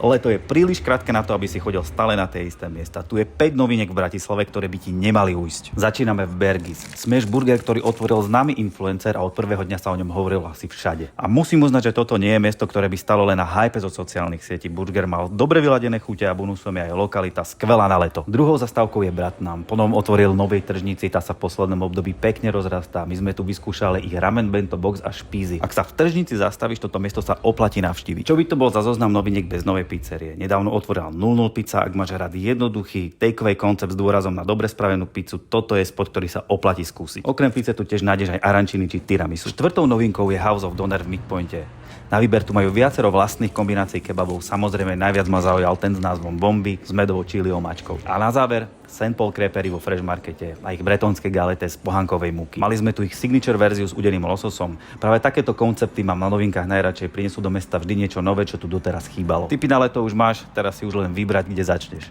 Leto je príliš krátke na to, aby si chodil stále na tie isté miesta. Tu je 5 noviniek v Bratislave, ktoré by ti nemali ujsť. Začíname v Bergis. Smash Burger, ktorý otvoril známy influencer a od prvého dňa sa o ňom hovorilo asi všade. A musím uznať, že toto nie je miesto, ktoré by stalo len na hype zo sociálnych sietí. Burger mal dobre vyladené chute a bonusom je aj lokalita skvelá na leto. Druhou zastávkou je Bratnám. Potom otvoril novej tržnici, tá sa v poslednom období pekne rozrastá. My sme tu vyskúšali ich ramen bento box a špízy. Ak sa v tržnici zastavíš, toto miesto sa oplatí navštíviť. Čo by to bol za zoznam noviniek bez novej pizzerie? Nedávno otvoril 00 pizza, ak máš rád jednoduchý takeaway koncept s dôrazom na dobre spravenú pizzu, toto je spot, ktorý sa oplatí skúsiť. Okrem pizze tu tiež nájdeš aj aranciny či tiramisu. Štvrtou novinkou je House of Doner v Midpointe. Na výber tu majú viacero vlastných kombinácií kebabov, samozrejme najviac ma zaujal ten s názvom Bomby s medovou čili omáčkou. A na záver St. Paul Crepery vo Fresh Markete a ich bretonské galete z pohánkovej múky. Mali sme tu ich signature verziu s udeným lososom. Práve takéto koncepty mám na novinkách najradšej, prinesú do mesta vždy niečo nové, čo tu doteraz chýbalo. Tipy na leto už máš, teraz si už len vybrať, kde začneš.